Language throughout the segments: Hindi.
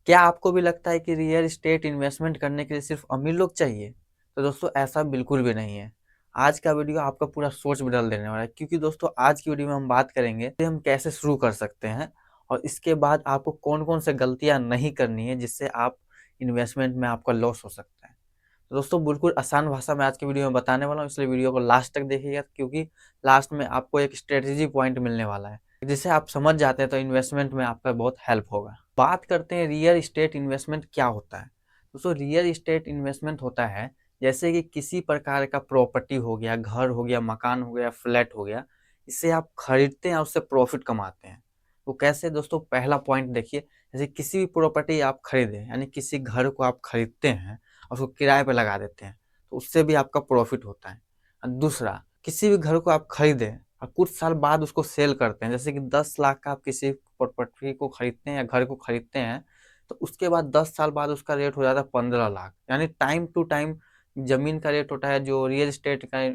क्या आपको भी लगता है कि रियल एस्टेट इन्वेस्टमेंट करने के लिए सिर्फ अमीर लोग चाहिए? तो दोस्तों ऐसा बिल्कुल भी नहीं है। आज का वीडियो आपका पूरा सोच बदल देने वाला है, क्योंकि दोस्तों आज की वीडियो में हम बात करेंगे कि हम कैसे शुरू कर सकते हैं और इसके बाद आपको कौन-कौन से गलतियाँ नहीं करनी है जिससे आप इन्वेस्टमेंट में आपका लॉस हो सकता है। तो दोस्तों बिल्कुल आसान भाषा में आज की वीडियो में बताने वाला हूँ, इसलिए वीडियो को लास्ट तक देखिएगा, क्योंकि लास्ट में आपको एक स्ट्रेटेजी पॉइंट मिलने वाला है जिसे आप समझ जाते हैं तो इन्वेस्टमेंट में आपका बहुत हेल्प होगा। बात करते हैं रियल एस्टेट इन्वेस्टमेंट क्या होता है। दोस्तों रियल एस्टेट इन्वेस्टमेंट होता है जैसे कि किसी प्रकार का प्रॉपर्टी हो गया, घर हो गया, मकान हो गया, फ्लैट हो गया, इसे आप खरीदते हैं और उससे प्रॉफिट कमाते हैं। तो कैसे दोस्तों, पहला पॉइंट देखिए, जैसे किसी भी प्रॉपर्टी आप खरीदें, यानी किसी घर को आप खरीदते हैं और उसको किराए पे लगा देते हैं, तो उससे भी आपका प्रॉफिट होता है। और दूसरा, किसी भी घर को आप खरीदें और कुछ साल बाद उसको सेल करते हैं, जैसे कि 10 लाख का आप किसी प्रॉपर्टी को खरीदते हैं या घर को खरीदते हैं, तो उसके बाद 10 साल बाद उसका रेट हो जाता है 15 लाख। यानी टाइम टू टाइम जमीन का रेट होता है, जो रियल एस्टेट का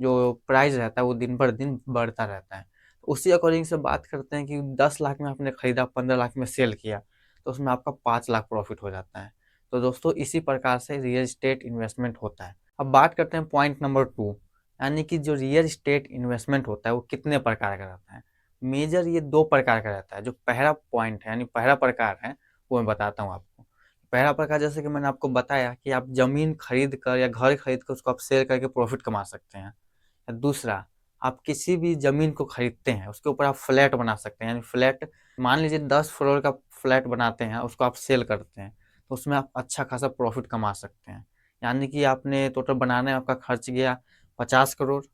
जो प्राइस रहता है वो दिन पर दिन बढ़ता रहता है। उसी अकॉर्डिंग से बात करते हैं कि 10 लाख में आपने खरीदा, 15 लाख में सेल किया, तो उसमें आपका 5 लाख प्रॉफिट हो जाता है। तो दोस्तों इसी प्रकार से रियल एस्टेट इन्वेस्टमेंट होता है। अब बात करते हैं पॉइंट नंबर 2, यानी कि जो रियल एस्टेट इन्वेस्टमेंट होता है वो कितने प्रकार का रहता है। मेजर ये 2 प्रकार का रहता है। जो पहला पॉइंट है, यानी पहला प्रकार है, वो मैं बताता हूँ आपको। पहला प्रकार, जैसे कि मैंने आपको बताया कि आप ज़मीन खरीद कर या घर खरीद कर उसको आप सेल करके प्रॉफिट कमा सकते हैं। या दूसरा, आप किसी भी ज़मीन को खरीदते हैं, उसके ऊपर आप फ्लैट बना सकते हैं। यानी फ्लैट, मान लीजिए 10 फ्लोर का फ्लैट बनाते हैं, उसको आप सेल करते हैं, तो उसमें आप अच्छा खासा प्रॉफिट कमा सकते हैं। यानी कि आपने टोटल बनाने में आपका खर्च गया 50 करोड़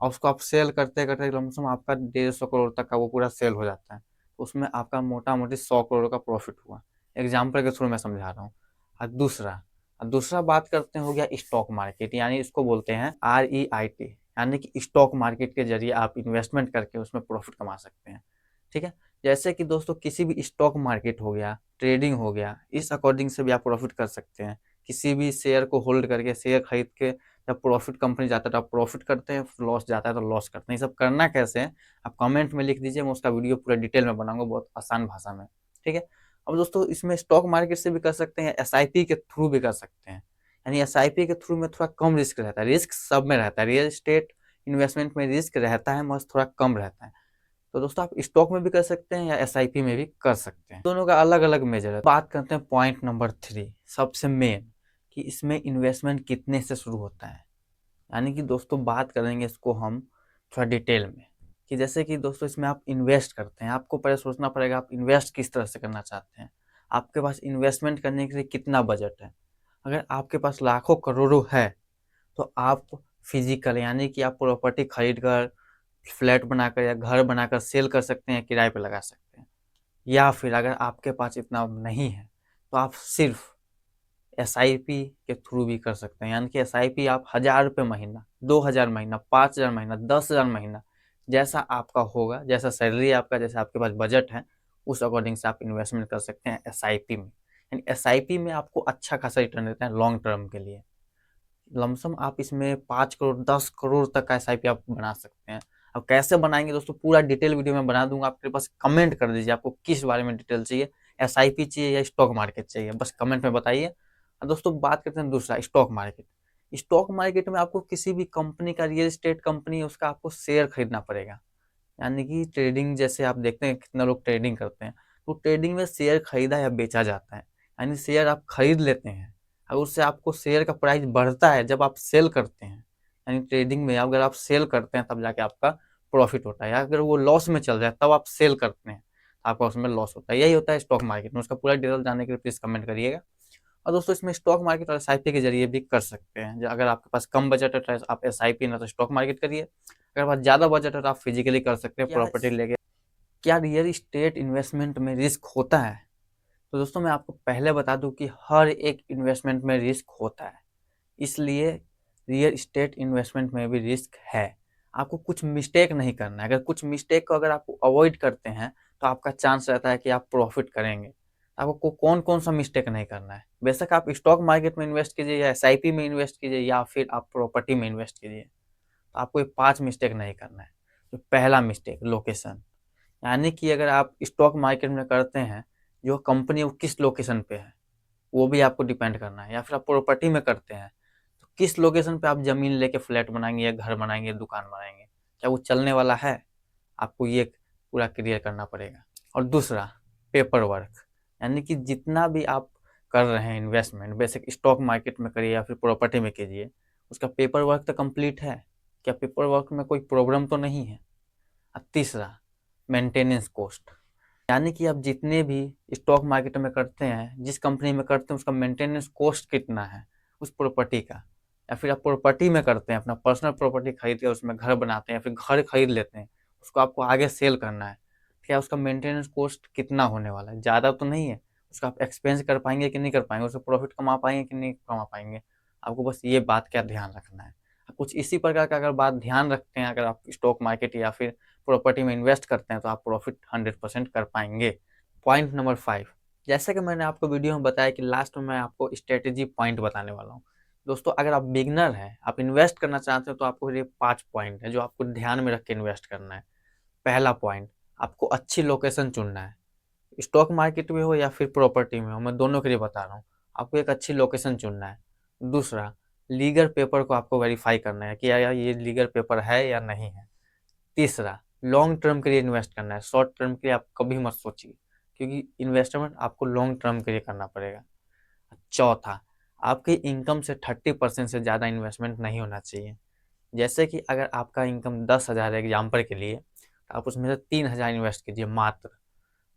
और उसको आप सेल करते-करते लमसम आपका 150 करोड़ तक का वो पूरा सेल हो जाता है। उसमें आपका मोटा-मोटी 100 करोड़ का प्रॉफिट हुआ। एग्ज़ाम्पल के थ्रू मैं समझा रहा हूँ। और दूसरा बात करते हैं, हो गया स्टॉक मार्केट, यानी इसको बोलते हैं REIT, यानी कि स्टॉक मार्केट के ज़रिए आप इन्वेस्टमेंट करके उसमें प्रॉफिट कमा सकते हैं। ठीक है? जैसे कि दोस्तों किसी भी स्टॉक मार्केट हो गया, ट्रेडिंग हो गया, इस अकॉर्डिंग से भी आप प्रॉफिट कर सकते हैं। किसी भी शेयर को होल्ड करके, शेयर खरीद के जब प्रॉफिट कंपनी जाता है तो आप प्रॉफिट करते हैं, लॉस जाता है तो लॉस करते हैं। ये सब करना कैसे है, आप कमेंट में लिख दीजिए, मैं उसका वीडियो पूरा डिटेल में बनाऊंगा बहुत आसान भाषा में। ठीक है? अब दोस्तों इसमें स्टॉक मार्केट से भी कर सकते हैं, SIP के थ्रू भी कर सकते हैं। यानी SIP के थ्रू में थोड़ा कम रिस्क रहता है। रिस्क सब में रहता है, रियल एस्टेट इन्वेस्टमेंट में रिस्क रहता है, मगर थोड़ा कम रहता है। तो दोस्तों आप स्टॉक में भी कर सकते हैं या SIP में भी कर सकते हैं, दोनों का अलग अलग मेजर है। बात करते हैं पॉइंट नंबर 3, सबसे मेन, कि इसमें इन्वेस्टमेंट कितने से शुरू होता है। यानी कि दोस्तों बात करेंगे इसको हम थोड़ा डिटेल में, कि जैसे कि दोस्तों इसमें आप इन्वेस्ट करते हैं, आपको पहले सोचना पड़ेगा आप इन्वेस्ट किस तरह से करना चाहते हैं। आपके पास इन्वेस्टमेंट करने के लिए कितना बजट है। अगर आपके पास लाखों करोड़ों है, तो आप फिजिकल, यानी कि आप प्रॉपर्टी खरीद कर, फ्लैट बनाकर या घर बनाकर सेल कर सकते हैं, किराए पे लगा सकते हैं। या फिर अगर आपके पास इतना नहीं है, तो आप सिर्फ SIP के थ्रू भी कर सकते हैं। यानी कि SIP आप 1,000 रुपये महीना, 2,000 महीना, 5,000 महीना, 10,000 महीना, जैसा आपका होगा, जैसा सैलरी आपका, जैसा आपके पास बजट है, उस अकॉर्डिंग से आप इन्वेस्टमेंट कर सकते हैं SIP में। यानी SIP में आपको अच्छा खासा रिटर्न देता है लॉन्ग टर्म के लिए। लमसम आप इसमें 5 करोड़, 10 करोड़ तक का SIP आप बना सकते हैं। अब कैसे बनाएंगे दोस्तों, पूरा डिटेल वीडियो में बना दूंगा, आपके पास कमेंट कर दीजिए आपको किस बारे में डिटेल चाहिए, SIP चाहिए या स्टॉक मार्केट चाहिए, बस कमेंट में बताइए। और दोस्तों बात करते हैं दूसरा, स्टॉक मार्केट। स्टॉक मार्केट में आपको किसी भी कंपनी का, रियल एस्टेट कंपनी, उसका आपको शेयर खरीदना पड़ेगा। यानी कि ट्रेडिंग, जैसे आप देखते हैं कितना लोग ट्रेडिंग करते हैं, तो ट्रेडिंग में शेयर खरीदा या बेचा जाता है। यानी शेयर आप खरीद लेते हैं और उससे आपको शेयर का प्राइस बढ़ता है जब आप सेल करते हैं। यानी ट्रेडिंग में अगर आप सेल करते हैं तब जाके आपका प्रॉफिट होता है, या अगर वो लॉस में चल जाए तब आप सेल करते हैं, आपका उसमें लॉस होता है। यही होता है स्टॉक मार्केट में। उसका पूरा डिटेल जानने के लिए प्लीज़ कमेंट करिएगा। और दोस्तों इसमें स्टॉक मार्केट और SIP के जरिए भी कर सकते हैं। अगर आपके पास कम बजट है तो आप SIP ना तो स्टॉक मार्केट करिए, अगर पास ज़्यादा बजट है तो आप फिजिकली कर सकते हैं प्रॉपर्टी लेके। क्या रियल इस्टेट इन्वेस्टमेंट में रिस्क होता है? तो दोस्तों मैं आपको पहले बता दूं कि हर एक इन्वेस्टमेंट में रिस्क होता है, इसलिए रियल इस्टेट इन्वेस्टमेंट में भी रिस्क है। आपको कुछ मिस्टेक नहीं करना है। अगर कुछ मिस्टेक को अगर आप अवॉइड करते हैं तो आपका चांस रहता है कि आप प्रॉफिट करेंगे। आपको कौन कौन सा मिस्टेक नहीं करना है। बेशक आप स्टॉक मार्केट में इन्वेस्ट कीजिए या SIP में इन्वेस्ट कीजिए या फिर आप प्रॉपर्टी में इन्वेस्ट कीजिए, तो आपको ये 5 मिस्टेक नहीं करना है। तो पहला मिस्टेक, लोकेशन। यानी कि अगर आप स्टॉक मार्केट में करते हैं, जो कंपनी वो किस लोकेशन पे है वो भी आपको डिपेंड करना है। या फिर आप प्रॉपर्टी में करते हैं तो किस लोकेशन पे आप जमीन लेके फ्लैट बनाएंगे या घर बनाएंगे, दुकान बनाएंगे, क्या वो चलने वाला है? आपको ये पूरा क्लियर करना पड़ेगा। और दूसरा, पेपर वर्क, यानी कि जितना भी आप कर रहे हैं इन्वेस्टमेंट, बेसिक स्टॉक मार्केट में करिए या फिर प्रॉपर्टी में कीजिए, उसका पेपर वर्क तो कंप्लीट है क्या? पेपर वर्क में कोई प्रॉब्लम तो नहीं है? और तीसरा, मेंटेनेंस कॉस्ट, यानी कि आप जितने भी स्टॉक मार्केट में करते हैं, जिस कंपनी में करते हैं, उसका मेंटेनेंस कॉस्ट कितना है उस प्रॉपर्टी का। या फिर आप प्रॉपर्टी में करते हैं, अपना पर्सनल प्रॉपर्टी खरीद के उसमें घर बनाते हैं या फिर घर खरीद लेते हैं, उसको आपको आगे सेल करना है, क्या उसका मेंटेनेंस कॉस्ट कितना होने वाला है? ज़्यादा तो नहीं है? उसका आप एक्सपेंस कर पाएंगे कि नहीं कर पाएंगे, उससे प्रॉफिट कमा पाएंगे कि नहीं कमा पाएंगे? आपको बस ये बात का ध्यान रखना है। कुछ इसी प्रकार का अगर बात ध्यान रखते हैं, अगर आप स्टॉक मार्केट या फिर प्रॉपर्टी में इन्वेस्ट करते हैं, तो आप प्रॉफिट 100% कर पाएंगे। पॉइंट नंबर 5, जैसे कि मैंने आपको वीडियो में बताया कि लास्ट में मैं आपको स्ट्रेटेजी पॉइंट बताने वाला हूँ। दोस्तों, अगर आप बिगनर हैं, आप इन्वेस्ट करना चाहते हो, तो आपको ये 5 पॉइंट है जो आपको ध्यान में रख के इन्वेस्ट करना है। पहला पॉइंट, आपको अच्छी लोकेशन चुनना है। स्टॉक मार्केट में हो या फिर प्रॉपर्टी में हो, मैं दोनों के लिए बता रहा हूँ, आपको एक अच्छी लोकेशन चुनना है। दूसरा, लीगल पेपर को आपको वेरीफाई करना है कि यार ये लीगल पेपर है या नहीं है। तीसरा, लॉन्ग टर्म के लिए इन्वेस्ट करना है, शॉर्ट टर्म के लिए आप कभी मत सोचिए, क्योंकि इन्वेस्टमेंट आपको लॉन्ग टर्म के लिए करना पड़ेगा। चौथा, आपकी इनकम से 30% से ज़्यादा इन्वेस्टमेंट नहीं होना चाहिए। जैसे कि अगर आपका इनकम 10,000 है एग्जाम्पल के लिए, तो आप उसमें से 3,000 इन्वेस्ट कीजिए मात्र।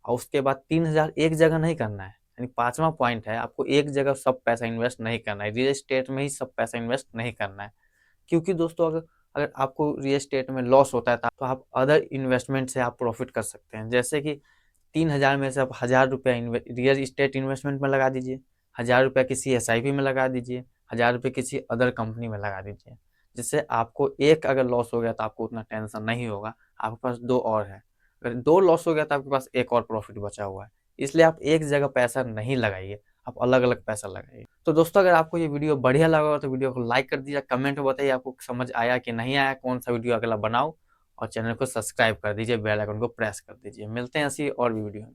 और उसके बाद 3,000 एक जगह नहीं करना है। यानी पांचवा पॉइंट है, आपको एक जगह सब पैसा इन्वेस्ट नहीं करना है, रियल एस्टेट में ही सब पैसा इन्वेस्ट नहीं करना है। क्योंकि दोस्तों, अगर अगर आपको रियल एस्टेट में लॉस होता है तो आप अदर इन्वेस्टमेंट से आप प्रॉफिट कर सकते हैं। जैसे कि 3,000 में से आप 1,000 रुपया रियल इस्टेट इन्वेस्टमेंट में लगा दीजिए, 1,000 रुपया किसी SIP में लगा दीजिए, 1,000 रुपये किसी अदर कंपनी में लगा दीजिए, जिससे आपको एक अगर लॉस हो गया तो आपको उतना टेंशन नहीं होगा, आपके पास दो और है। अगर दो लॉस हो गया तो आपके पास एक और प्रॉफिट बचा हुआ है। इसलिए आप एक जगह पैसा नहीं लगाइए, आप अलग अलग पैसा लगाइए। तो दोस्तों, अगर आपको ये वीडियो बढ़िया लगा हो तो वीडियो को लाइक कर दीजिए, कमेंट में बताइए आपको समझ आया कि नहीं आया, कौन सा वीडियो अगला बनाओ, और चैनल को सब्सक्राइब कर दीजिए, बेल आइकन को प्रेस कर दीजिए। मिलते हैं ऐसी और भी वीडियो में।